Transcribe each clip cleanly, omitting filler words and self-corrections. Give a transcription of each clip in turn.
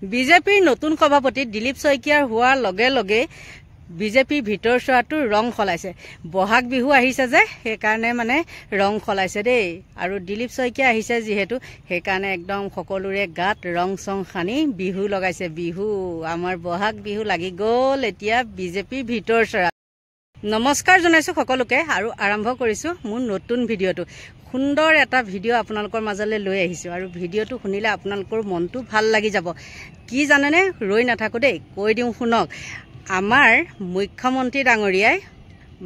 বিজেপিৰ নতুন সভাপতি দিলীপ শইকীয়াৰ হোৱাৰ লগে লগে বিজেপি ভিতৰ চোৱাটো ৰং সলাইছে। বহাগ বিহু আহিছে যে সেইকাৰণে মানে ৰং সলাইছে দেই। আৰু দিলীপ শইকীয়া আহিছে যিহেতু সেইকাৰণে একদম সকলোৰে গাত ৰং চং সানি বিহু লগাইছে। বিহু আমাৰ বহাগ বিহু লাগি গ'ল এতিয়া বিজেপি ভিতৰ চোৱা। নমস্কাৰ জনাইছোঁ সকলোকে আৰু আৰম্ভ কৰিছোঁ মোৰ নতুন ভিডিঅ'টো। সুন্দৰ এটা ভিডিঅ' আপোনালোকৰ মাজলৈ লৈ আহিছোঁ আৰু ভিডিঅ'টো শুনিলে আপোনালোকৰ মনটো ভাল লাগি যাব। কি জানেনে, ৰৈ নাথাকোঁ দেই, কৈ দিওঁ শুনক। আমাৰ মুখ্যমন্ত্ৰী ডাঙৰীয়াই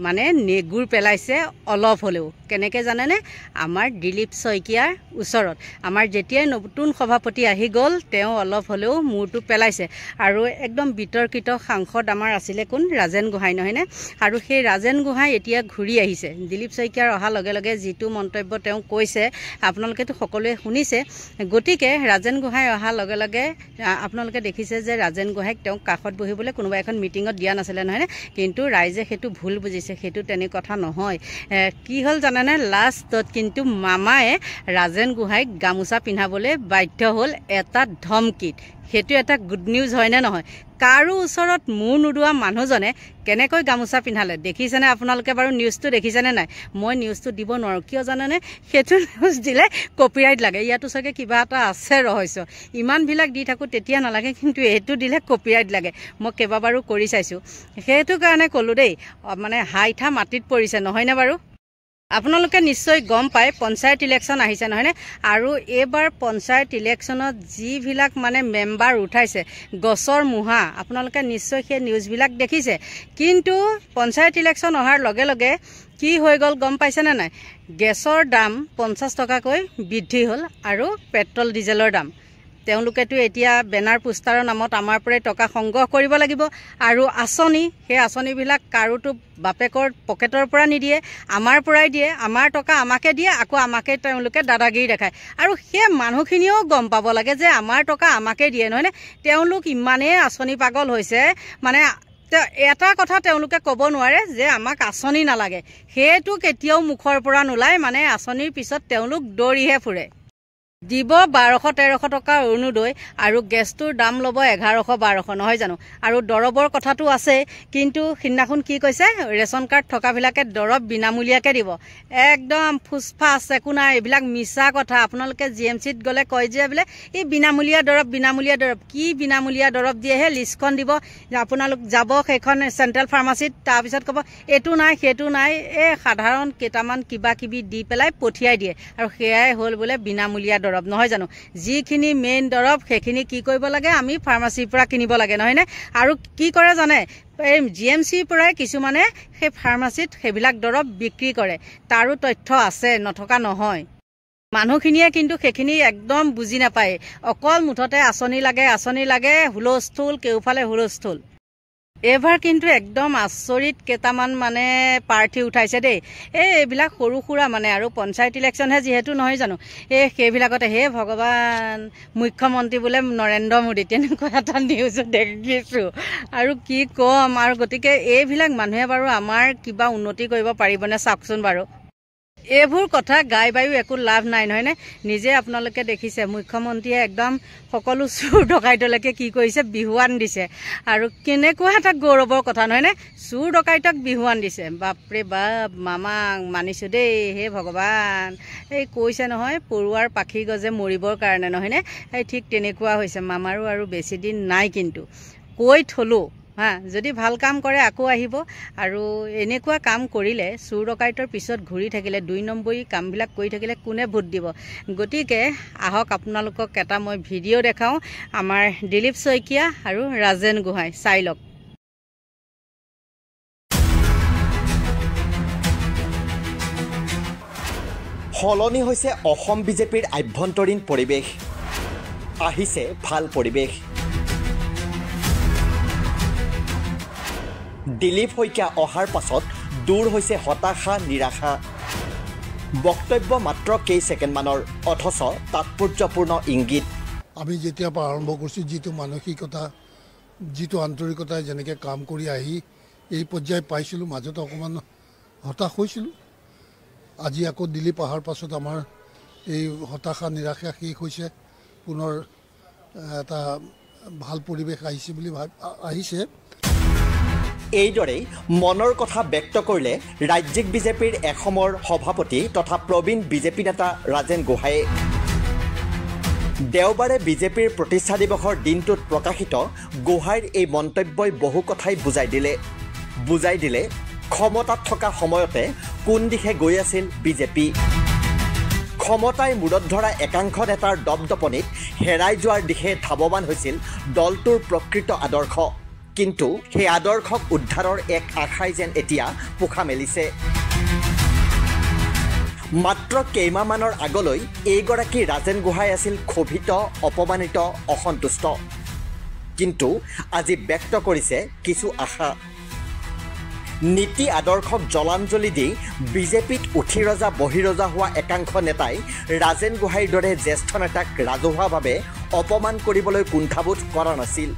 মানে নেগুৰ পেলাইছে অলপ হ'লেও। কেনেকৈ জানেনে, আমাৰ দিলীপ শইকীয়াৰ ওচৰত। আমাৰ যেতিয়াই নতুন সভাপতি আহি গ'ল তেওঁ অলপ হ'লেও মূৰটো পেলাইছে। আৰু একদম বিতৰ্কিত সাংসদ আমাৰ আছিলে কোন, ৰাজেন গোহাঁই নহয়নে? আৰু সেই ৰাজেন গোহাঁই এতিয়া ঘূৰি আহিছে। দিলীপ শইকীয়াৰ অহাৰ লগে লগে যিটো মন্তব্য তেওঁ কৈছে আপোনালোকেতো সকলোৱে শুনিছে। গতিকে ৰাজেন গোহাঁই অহাৰ লগে লগে আপোনালোকে দেখিছে যে ৰাজেন গোহাঁইক তেওঁক কাষত বহিবলৈ কোনোবা এখন মিটিঙত দিয়া নাছিলে নহয়নে? কিন্তু ৰাইজে সেইটো ভুল বুজিছে, সেইটো তেনে কথা নহয়। কি হ'ল জানেনে, লাষ্টত কিন্তু মামায়ে ৰাজেন গোহাঁইক গামোচা পিন্ধাবলৈ বাধ্য হ'ল এটা ধমকিত। সেইটো এটা গুড নিউজ হয়নে নহয়? কাৰো ওচৰত মূৰ নোদোৱা মানুহজনে কেনেকৈ গামোচা পিন্ধালে দেখিছেনে আপোনালোকে? বাৰু নিউজটো দেখিছেনে নাই? মই নিউজটো দিব নোৱাৰোঁ, কিয় জানেনে? সেইটো নিউজ দিলে কপিৰাইট লাগে। ইয়াতো চাগে কিবা এটা আছে ৰহস্য। ইমানবিলাক দি থাকোঁ তেতিয়া নালাগে, কিন্তু এইটো দিলে কপিৰাইট লাগে। মই কেইবাবাৰো কৰি চাইছোঁ। সেইটো কাৰণে ক'লোঁ দেই, মানে হাইঠা মাটিত পৰিছে নহয়নে বাৰু? আপোনালোকে নিশ্চয় গম পায় পঞ্চায়ত ইলেকশ্যন আহিছে নহয়নে? আৰু এইবাৰ পঞ্চায়ত ইলেকশ্যনত যিবিলাক মানে মেম্বাৰ উঠাইছে গছৰ মুহা, আপোনালোকে নিশ্চয় সেই নিউজবিলাক দেখিছে। কিন্তু পঞ্চায়ত ইলেকশ্যন অহাৰ লগে লগে কি হৈ গ'ল গম পাইছেনে নাই? গেছৰ দাম 50 টকাকৈ বৃদ্ধি হ'ল আৰু পেট্ৰল ডিজেলৰ দাম। তেওঁলোকেতো এতিয়া বেনাৰ পোষ্টাৰৰ নামত আমাৰ পৰাই টকা সংগ্ৰহ কৰিব লাগিব। আৰু আঁচনি, সেই আঁচনিবিলাক কাৰোতো বাপেকৰ পকেটৰ পৰা নিদিয়ে, আমাৰ পৰাই দিয়ে। আমাৰ টকা আমাকে দিয়ে, আকৌ আমাকে তেওঁলোকে দাদাগিৰি দেখায়। আৰু সেই মানুহখিনিও গম পাব লাগে যে আমাৰ টকা আমাকে দিয়ে নহয়নে? তেওঁলোক ইমানেই আঁচনি পাগল হৈছে, মানে এটা কথা তেওঁলোকে ক'ব নোৱাৰে যে আমাক আঁচনি নালাগে। সেইটো কেতিয়াও মুখৰ পৰা নোলায়। মানে আঁচনিৰ পিছত তেওঁলোক দৌৰিহে ফুৰে। দিব 1200-1300 টকাৰ অৰুণোদয় আৰু গেছটোৰ দাম ল'ব 1100-1200 নহয় জানো? আৰু দৰৱৰ কথাটো আছে, কিন্তু সিদিনাখন কি কৈছে, ৰেচন কাৰ্ড থকাবিলাকে দৰৱ বিনামূলীয়াকৈ দিব। একদম ফুচফাচ একো নাই, এইবিলাক মিছা কথা। আপোনালোকে GMCত গ'লে কয় যে বোলে এই বিনামূলীয়া দৰৱ, বিনামূলীয়া দৰৱ। কি বিনামূলীয়া দৰৱ দিয়েহে লিষ্টখন দিব, আপোনালোক যাব সেইখন চেণ্ট্ৰেল ফাৰ্মাচীত, তাৰপিছত ক'ব এইটো নাই সেইটো নাই। এই সাধাৰণ কেইটামান কিবা কিবি দি পেলাই পঠিয়াই দিয়ে আৰু সেয়াই হ'ল বোলে বিনামূলীয়া দৰৱ নহয় জানো? যিখিনি মেইন দৰৱ সেইখিনি কি কৰিব লাগে, আমি ফাৰ্মাচীৰ পৰা কিনিব লাগে নহয়নে? আৰু কি কৰে জানে, এই GMCৰ পৰাই কিছুমানে সেই ফাৰ্মাচীত সেইবিলাক দৰৱ বিক্ৰী কৰে। তাৰো তথ্য আছে, নথকা নহয়। মানুহখিনিয়ে কিন্তু সেইখিনি একদম বুজি নাপায়। অকল মুঠতে আঁচনি লাগে, আঁচনি লাগে, হুলস্থুল, কেওফালে হুলস্থুল। এইবাৰ কিন্তু একদম আচৰিত কেইটামান মানে প্ৰাৰ্থী উঠাইছে দেই। এইবিলাক সৰু সুৰা মানে, আৰু পঞ্চায়ত ইলেকশ্যনহে যিহেতু নহয় জানো, সেইবিলাকতে হে ভগৱান, মুখ্যমন্ত্ৰী বোলে নৰেন্দ্ৰ মোদী, তেনেকুৱা এটা নিউজ দেখিছোঁ। আৰু কি ক'ম আৰু। গতিকে এইবিলাক মানুহে বাৰু আমাৰ কিবা উন্নতি কৰিব পাৰিবনে চাওকচোন বাৰু। এইবোৰ কথা গাই বায়ু একো লাভ নাই নহয়নে? নিজে আপোনালোকে দেখিছে মুখ্যমন্ত্ৰীয়ে একদম সকলো চোৰ ডকাইতলৈকে কি কৰিছে, বিহুৱান দিছে। আৰু কেনেকুৱা এটা গৌৰৱৰ কথা নহয়নে? চোৰ ডকাইতক বিহুৱান দিছে। বাপৰে বাপ, মামাক মানিছোঁ দেই। হে ভগৱান, এই কৈছে নহয় পৰুৱাৰ পাখি গজে মৰিবৰ কাৰণে নহয়নে? এই ঠিক তেনেকুৱা হৈছে। মামাৰো আৰু বেছি দিন নাই, কিন্তু কৈ থলোঁ যদি ভাল কাম কৰে আকৌ আহিব। আৰু এনেকুৱা কাম কৰিলে, চোৰ ডকাইতৰ পিছত ঘূৰি থাকিলে, 2 নম্বৰী কামবিলাক কৰি থাকিলে কোনে ভোট দিব? গতিকে আহক আপোনালোকক এটা মই ভিডিঅ' দেখাওঁ, আমাৰ দিলীপ শইকীয়া আৰু ৰাজেন গোহাঁই, চাই লওক। সলনি হৈছে অসম বিজেপিৰ আভ্যন্তৰীণ পৰিৱেশ, আহিছে ভাল পৰিৱেশ। দিলীপ শইকীয়া অহাৰ পাছত দূৰ হৈছে হতাশা, নিৰাশা। বক্তব্য মাত্ৰ কেই ছেকেণ্ডমানৰ, অথচ তাৎপৰ্যপূৰ্ণ ইংগিত। আমি যেতিয়াৰ পৰা আৰম্ভ কৰিছোঁ, যিটো মানসিকতা, যিটো আন্তৰিকতাই যেনেকৈ কাম কৰি আহি এই পৰ্যায় পাইছিলোঁ, মাজতে অকণমান হতাশ হৈছিলোঁ। আজি আকৌ দিলীপ অহাৰ পাছত আমাৰ এই হতাশা, নিৰাশা শেষ হৈছে। পুনৰ এটা ভাল পৰিৱেশ আহিছে বুলি আহিছে। এইদৰেই মনৰ কথা ব্যক্ত কৰিলে ৰাজ্যিক বিজেপিৰ এসমৰ সভাপতি তথা প্ৰবীণ বিজেপি নেতা ৰাজেন গোহাঁয়ে। দেওবাৰে বিজেপিৰ প্ৰতিষ্ঠা দিৱসৰ দিনটোত প্ৰকাশিত গোহাঁইৰ এই মন্তব্যই বহু কথাই বুজাই দিলে ক্ষমতাত থকা সময়তে কোন দিশে গৈ আছিল বিজেপি। ক্ষমতাই মূৰত ধৰা একাংশ নেতাৰ দপদপনিত হেৰাই যোৱাৰ দিশে ধাৱমান হৈছিল দলটোৰ প্ৰকৃত আদৰ্শ। কিন্তু সেই আদৰ্শক উদ্ধাৰৰ এক আশাই যেন এতিয়া পোখা মেলিছে। মাত্ৰ কেইমাহমানৰ আগলৈ এইগৰাকী ৰাজেন গোহাঁই আছিল ক্ষোভিত, অপমানিত, অসন্তুষ্ট। কিন্তু আজি ব্যক্ত কৰিছে কিছু আশা। নীতি আদৰ্শক জলাঞ্জলি দি বিজেপিত উঠি ৰজা বহি ৰজা হোৱা একাংশ নেতাই ৰাজেন গোহাঁইৰ দৰে জ্যেষ্ঠ নেতাক ৰাজহুৱাভাৱে অপমান কৰিবলৈ কুণ্ঠাবোধ কৰা নাছিল।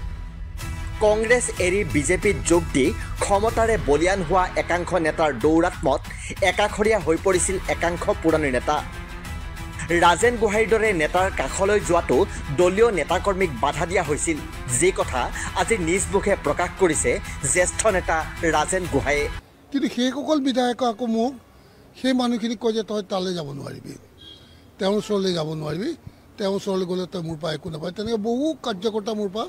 কংগ্ৰেছ এৰি বিজেপিত যোগ দি ক্ষমতাৰে বলিয়ান হোৱা একাংশ নেতাৰ দৌৰাত্মত একাষৰীয়া হৈ পৰিছিল একাংশ পুৰণি নেতা। ৰাজেন গোহাঁইৰ দৰে নেতাৰ কাষলৈ যোৱাটো দলীয় নেতাকৰ্মীক বাধা দিয়া হৈছিল, যি কথা আজি নিজ মুখে প্ৰকাশ কৰিছে জ্যেষ্ঠ নেতা ৰাজেন গোহাঁয়ে। কিন্তু সেইসকল বিধায়কে আকৌ মোক সেই মানুহখিনিক কয় যে তই তালৈ যাব নোৱাৰিবি, তেওঁৰ ওচৰলৈ যাব নোৱাৰিবি, তেওঁৰ ওচৰলৈ গ'লে তই মোৰ পৰা একো নাপায়। তেনেকৈ বহু কাৰ্যকৰ্তা মোৰ পৰা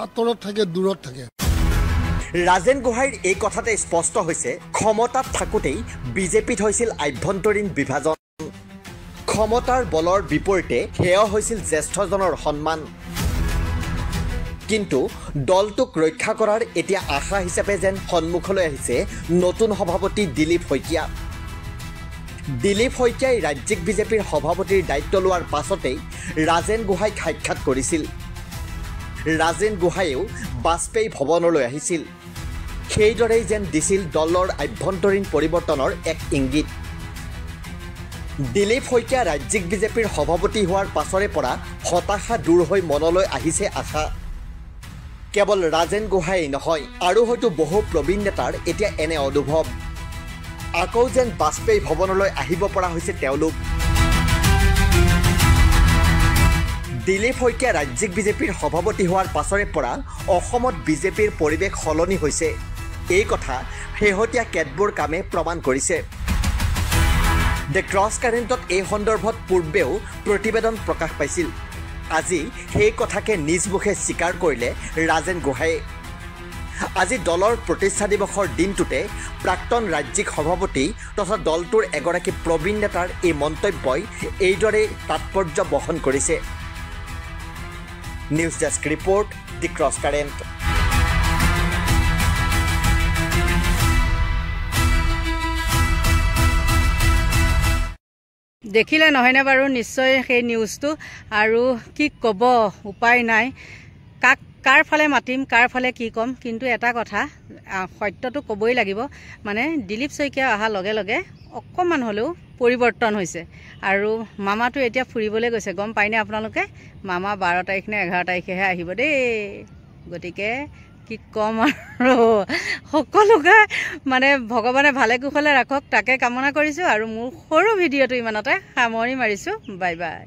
আঁতৰত থাকে, দূৰত থাকে। ৰাজেন গোহাঁইৰ এই কথাতে স্পষ্ট হৈছে ক্ষমতাত থাকোঁতেই বিজেপিত হৈছিল আভ্যন্তৰীণ বিভাজন। ক্ষমতাৰ বলৰ বিপৰীতে সেয়া হৈছিল জ্যেষ্ঠজনৰ সন্মান। কিন্তু দলটোক ৰক্ষা কৰাৰ এতিয়া আশা হিচাপে যেন সন্মুখলৈ আহিছে নতুন সভাপতি দিলীপ শইকীয়া। দিলীপ শইকীয়াই ৰাজ্যিক বিজেপিৰ সভাপতিৰ দায়িত্ব লোৱাৰ পাছতেই ৰাজেন গোহাঁইক সাক্ষাৎ কৰিছিল। ৰাজেন গোহাঁয়েও বাজপেয়ী ভৱনলৈ আহিছিল। সেইদৰেই যেন দিছিল দলৰ আভ্যন্তৰীণ পৰিৱৰ্তনৰ এক ইংগিত। দিলীপ শইকীয়া ৰাজ্যিক বিজেপিৰ সভাপতি হোৱাৰ পাছৰে পৰা হতাশা দূৰ হৈ মনলৈ আহিছে আশা। কেৱল ৰাজেন গোহাঁইয়ে নহয়, আৰু হয়তো বহু প্ৰবীণ নেতাৰ এতিয়া এনে অনুভৱ, আকৌ যেন বাজপেয়ী ভৱনলৈ আহিব পৰা হৈছে তেওঁলোক। দিলীপ শইকীয়া ৰাজ্যিক বিজেপিৰ সভাপতি হোৱাৰ পাছৰে পৰা অসমত বিজেপিৰ পৰিৱেশ সলনি হৈছে। এই কথা শেহতীয়া কেতবোৰ কামে প্ৰমাণ কৰিছে। দ্য ক্ৰছ কাৰেণ্টত এই সন্দৰ্ভত পূৰ্বেও প্ৰতিবেদন প্ৰকাশ পাইছিল। আজি সেই কথাকে নিজ মুখে স্বীকাৰ কৰিলে ৰাজেন গোহাঁয়ে। আজি দলৰ প্ৰতিষ্ঠা দিৱসৰ দিনটোতে প্ৰাক্তন ৰাজ্যিক সভাপতি তথা দলটোৰ এগৰাকী প্ৰবীণ নেতাৰ এই মন্তব্যই এইদৰে তাৎপৰ্য বহন কৰিছে। নিউজ ডেস্ক ৰিপৰ্ট, দি ক্ৰছ কাৰেণ্ট। দেখিলে নহয়নে বাৰু নিশ্চয় সেই নিউজটো, আৰু কি ক'ব, উপায় নাই। কাৰ ফালে মাতিম, কাৰ ফালে কি ক'ম, কিন্তু এটা কথা সত্যটো ক'বই লাগিব, মানে দিলীপ শইকীয়া অহাৰ লগে লগে অকণমান হ'লেও পৰিৱৰ্তন হৈছে। আৰু মামাটো এতিয়া ফুৰিবলৈ গৈছে, গম পায়নে আপোনালোকে? মামা 12 তাৰিখ নে 11 তাৰিখেহে আহিব দেই। গতিকে কি ক'ম আৰু, সকলোকে মানে ভগৱানে ভালে কুশলে ৰাখক তাকে কামনা কৰিছোঁ। আৰু মোৰ সৰু ভিডিঅ'টো ইমানতে সামৰণি মাৰিছোঁ। Bye bye.